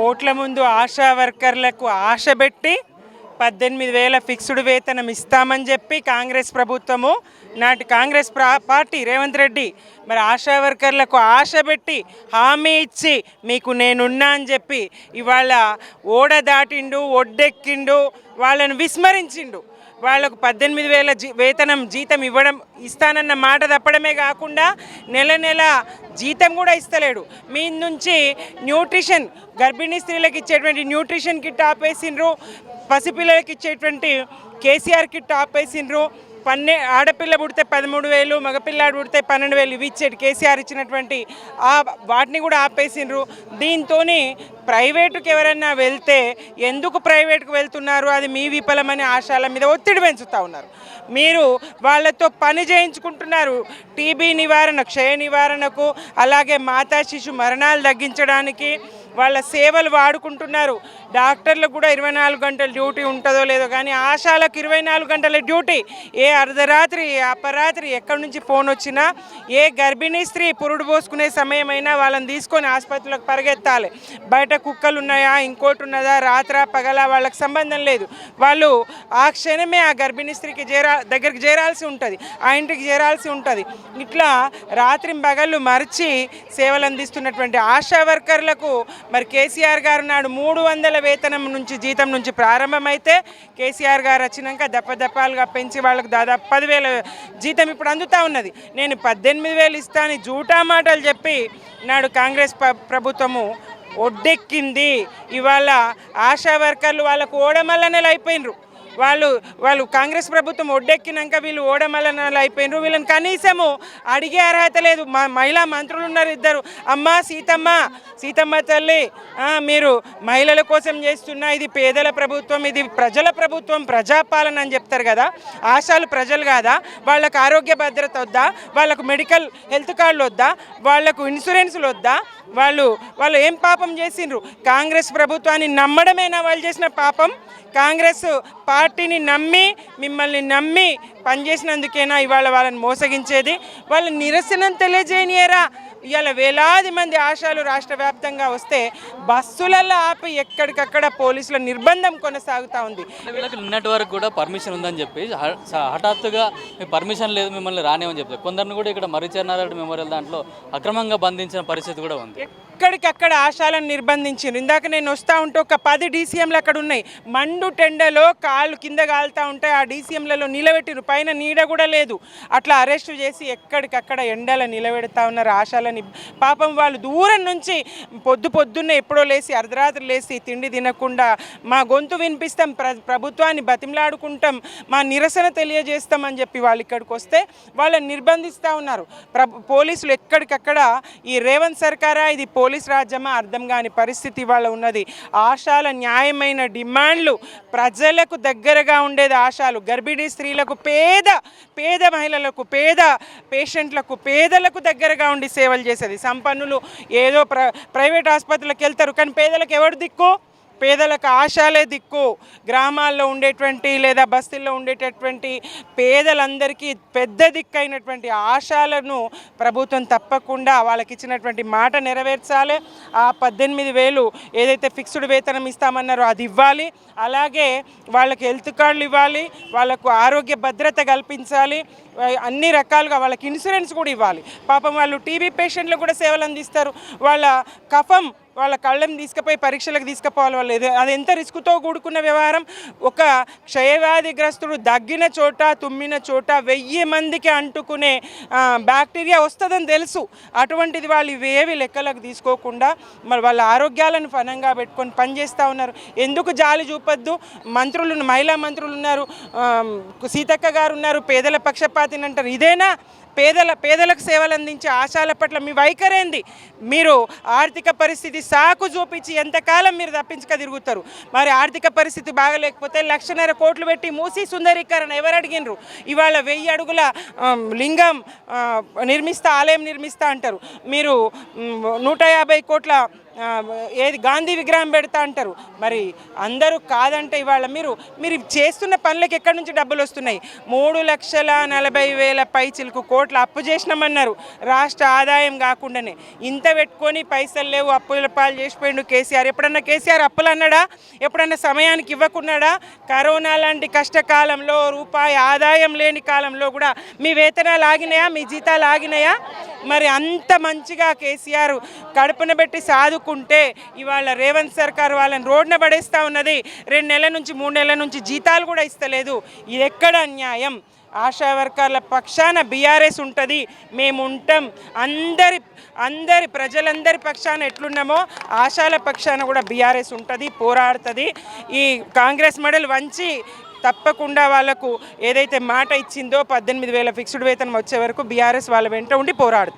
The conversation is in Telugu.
ఓట్ల ముందు ఆశా వర్కర్లకు ఆశబెట్టి 18,000 ఫిక్స్డ్ వేతనం ఇస్తామని చెప్పి కాంగ్రెస్ ప్రభుత్వము నాటి కాంగ్రెస్ పార్టీ రేవంత్ రెడ్డి మరి ఆశా వర్కర్లకు ఆశబెట్టి హామీ ఇచ్చి మీకు నేనున్నా అని చెప్పి ఇవాళ ఓడ దాటిండు, ఒడ్డెక్కిండు, వాళ్ళను విస్మరించిండు. వాళ్ళకు 18,000 వేతనం జీతం ఇస్తానన్న మాట తప్పడమే కాకుండా నెల నెల జీతం కూడా ఇస్తలేడు. మీ నుంచి న్యూట్రిషన్ గర్భిణీ స్త్రీలకు ఇచ్చేటువంటి న్యూట్రిషన్ కిట్ ఆపేసిండ్రు, పసిపిల్లలకి ఇచ్చేటువంటి కేసీఆర్ కిట్ ఆపేసిండ్రు. ఆడపిల్ల పుడితే 13,000, మగపిల్లాడు పుడితే 12,000 ఇవి ఇచ్చేటి కేసీఆర్ ఇచ్చినటువంటి వాటిని కూడా ఆపేసిండ్రు. దీంతో ప్రైవేటుకి ఎవరన్నా వెళ్తే ఎందుకు ప్రైవేటుకు వెళ్తున్నారు, అది మీ విఫలమని ఆశాల మీద ఒత్తిడి పెంచుతూ ఉన్నారు. మీరు వాళ్ళతో పని చేయించుకుంటున్నారు. టీబీ నివారణ, క్షయ నివారణకు, అలాగే మాతా శిశు మరణాలు తగ్గించడానికి వాళ్ళ సేవలు వాడుకుంటున్నారు. డాక్టర్లకు కూడా 24 గంటల డ్యూటీ ఉంటుందో లేదో కానీ ఆశాలకు 24 గంటల డ్యూటీ. ఏ అర్ధరాత్రి, ఏ అపరాత్రి ఎక్కడి నుంచి ఫోన్ వచ్చినా, ఏ గర్భిణీ స్త్రీ పురుడు పోసుకునే సమయమైనా వాళ్ళని తీసుకొని ఆసుపత్రులకు పరిగెత్తాలి. బయట కుక్కలు ఉన్నాయా, ఇంకోటి ఉన్నదా, రాత్ర పగల వాళ్ళకి సంబంధం లేదు. వాళ్ళు ఆ క్షణమే ఆ గర్భిణీ స్త్రీకి దగ్గరికి చేరాల్సి ఉంటుంది, ఆ ఇంటికి చేరాల్సి ఉంటుంది. ఇట్లా రాత్రి పగళ్ళు మరిచి సేవలు అందిస్తున్నటువంటి ఆశా వర్కర్లకు మరి కేసీఆర్ గారు నాడు 300 వేతనం నుంచి జీతం నుంచి ప్రారంభమైతే కేసీఆర్ గారు వచ్చినాక దప్పదప్పాలుగా పెంచి వాళ్ళకు దాదాపు 10,000 జీతం ఇప్పుడు అందుతూ ఉన్నది. నేను 18,000 ఇస్తాను జూటా మాటలు చెప్పి నాడు కాంగ్రెస్ ప్రభుత్వము ఒడ్డెక్కింది. ఇవాళ ఆశా వర్కర్లు వాళ్ళకు ఓడమల్లనలు అయిపోయినరు. వాళ్ళు కాంగ్రెస్ ప్రభుత్వం ఒడ్డెక్కినాక వీళ్ళు ఓడమల్లనలు అయిపోయినరు. వీళ్ళని కనీసము అడిగే అర్హత లేదు. మహిళా మంత్రులు ఉన్నారు ఇద్దరు. అమ్మ సీతమ్మ తల్లి, మీరు మహిళల కోసం చేస్తున్న ఇది పేదల ప్రభుత్వం, ఇది ప్రజల ప్రభుత్వం, ప్రజాపాలన అని చెప్తారు కదా. ఆశాలు ప్రజలు కాదా? వాళ్ళకు ఆరోగ్య భద్రత వద్దా? వాళ్ళకు మెడికల్ హెల్త్ కార్డులు వద్దా? వాళ్ళకు ఇన్సూరెన్సులు వద్దా? వాళ్ళు ఏం పాపం చేసిండ్రు? కాంగ్రెస్ ప్రభుత్వాన్ని నమ్మడమేనా వాళ్ళు చేసిన పాపం? కాంగ్రెస్ పార్టీని నమ్మి, మిమ్మల్ని నమ్మి పనిచేసినందుకేనా ఇవాళ వాళ్ళని మోసగించేది? వాళ్ళ నిరసనం తెలియజేయనియరా? ఇవాళ వేలాది మంది ఆశాలు రాష్ట్ర వ్యాప్తంగా వస్తే బస్సులలో ఆపి ఎక్కడికక్కడ పోలీసుల నిర్బంధం కొనసాగుతూ ఉంది. వీళ్ళకి నిన్నటి వరకు కూడా పర్మిషన్ ఉందని చెప్పి హఠాత్తుగా పర్మిషన్ లేదు మిమ్మల్ని రానేమని చెప్తారు. కొందరిని కూడా ఇక్కడ మర్రిచెన్నారెడ్డి మెమోరియల్ దాంట్లో అక్రమంగా బంధించిన పరిస్థితి కూడా ఉంది. ఎక్కడికక్కడ ఆశాలను నిర్బంధించారు. ఇందాక నేను వస్తూ ఉంటే ఒక 10 DCMలు అక్కడ ఉన్నాయి. మండు టెండలో కాళ్ళు కింద కాలుతూ ఉంటాయి. ఆ DCMలలో నిలబెట్టిరు, పైన నీడ కూడా లేదు. అట్లా అరెస్టు చేసి ఎక్కడికక్కడ ఎండల నిలబెడతా ఉన్నారు ఆశాలని. పాపం వాళ్ళు దూరం నుంచి పొద్దున్నే ఎప్పుడో లేసి, అర్ధరాత్రి లేసి తిండి తినకుండా మా గొంతు వినిపిస్తాం, ప్రభుత్వాన్ని బతిమలాడుకుంటాం, మా నిరసన తెలియజేస్తామని చెప్పి వాళ్ళు ఇక్కడికి వస్తే వాళ్ళని నిర్బంధిస్తూ ఉన్నారు పోలీసులు. ఎక్కడికక్కడ ఈ రేవంత్ సర్కారా, ఇది పోలీస్ రాజ్యమా అర్థం కాని పరిస్థితి వాళ్ళ ఉన్నది. ఆశాల న్యాయమైన డిమాండ్లు, ప్రజలకు దగ్గరగా ఉండేది ఆశాలు. గర్భిణీ స్త్రీలకు, పేద మహిళలకు, పేద పేషెంట్లకు, పేదలకు దగ్గరగా ఉండి సేవలు చేసేది. సంపన్నులు ఏదో ప్రైవేట్ ఆసుపత్రులకు వెళ్తారు, కానీ పేదలకు ఎవరు దిక్కు? పేదలకు ఆశాలే దిక్కు. గ్రామాల్లో ఉండేటువంటి లేదా బస్తీల్లో ఉండేటటువంటి పేదలందరికీ పెద్ద దిక్కు అయినటువంటి ఆశాలను ప్రభుత్వం తప్పకుండా వాళ్ళకి ఇచ్చినటువంటి మాట నెరవేర్చాలి. ఆ 18,000 ఏదైతే ఫిక్స్డ్ వేతనం ఇస్తామన్నారో అది ఇవ్వాలి. అలాగే వాళ్ళకి హెల్త్ కార్డులు ఇవ్వాలి, వాళ్ళకు ఆరోగ్య భద్రత కల్పించాలి, అన్ని రకాలుగా వాళ్ళకి ఇన్సూరెన్స్ కూడా ఇవ్వాలి. పాపం వాళ్ళు టీబీ పేషెంట్లకు కూడా సేవలు అందిస్తారు. వాళ్ళ కఫం, వాళ్ళ కళ్ళని తీసుకుపోయి పరీక్షలకు తీసుకుపోవాలి. వాళ్ళు అది ఎంత రిస్క్తో కూడుకున్న వ్యవహారం. ఒక క్షయవ్యాధిగ్రస్తుడు దగ్గిన చోట, తుమ్మిన చోట 1000 మందికి అంటుకునే బ్యాక్టీరియా వస్తుందని తెలుసు. అటువంటిది వాళ్ళు ఇవేవి లెక్కలకు తీసుకోకుండా మరి వాళ్ళ ఆరోగ్యాలను ఫనంగా పెట్టుకొని పనిచేస్తూ ఉన్నారు. ఎందుకు జాలి చూపొద్దు? మహిళా మంత్రులు ఉన్నారు, సీతక్క గారు ఉన్నారు, పేదల పక్షపాతిని అంటారు. ఇదేనా పేదలకు సేవలు అందించే ఆశాల పట్ల మీ వైఖరేంది? మీరు ఆర్థిక పరిస్థితి సాకు చూపించి ఎంతకాలం మీరు తప్పించుక తిరుగుతారు? మరి ఆర్థిక పరిస్థితి బాగలేకపోతే 1,50,000 కోట్లు పెట్టి మూసీ సుందరీకరణ ఎవరు అడిగినరు? ఇవాళ 1000 అడుగుల లింగం ఆలయం నిర్మిస్తా అంటారు. మీరు 150 కోట్ల ఏది గాంధీ విగ్రహం పెడతా అంటారు. మరి అందరూ కాదంటే ఇవాళ మీరు చేస్తున్న పనులకు ఎక్కడి నుంచి డబ్బులు వస్తున్నాయి? 3,40,000 పైచిలకు కోట్ల అప్పు చేసినామన్నారు రాష్ట్ర ఆదాయం కాకుండానే. ఇంత పెట్టుకొని పైసలు లేవు, అప్పుల పాలు చేసిపోయిండు కేసీఆర్. ఎప్పుడన్నా కేసీఆర్ అప్పులు అన్నాడా? ఎప్పుడన్నా సమయానికి ఇవ్వకున్నాడా? కరోనా లాంటి కష్టకాలంలో రూపాయి ఆదాయం లేని కాలంలో కూడా మీ వేతనాలు ఆగినాయా? మీ జీతాలు ఆగినాయా? మరి అంత మంచిగా కేసీఆర్ కడుపున పెట్టి సాదుకుంటే ఇవాళ రేవంత్ సర్కార్ వాళ్ళని రోడ్న పడేస్తూ ఉన్నది. 2 నెలల నుంచి 3 నెలల నుంచి జీతాలు కూడా ఇస్తలేదు. ఇది ఎక్కడ అన్యాయం? ఆశా వర్కర్ల పక్షాన బీఆర్ఎస్ ఉంటుంది, మేము ఉంటాం. అందరి ప్రజలందరి పక్షాన ఎట్లున్నామో ఆశాల పక్షాన కూడా బీఆర్ఎస్ ఉంటుంది, పోరాడుతుంది. ఈ కాంగ్రెస్ మెడల్ వంచి తప్పకుండా వాళ్ళకు ఏదైతే మాట ఇచ్చిందో 18,000 ఫిక్స్డ్ వేతనం వచ్చే వరకు బీఆర్ఎస్ వాళ్ళ వెంట ఉండి పోరాడుతుంది.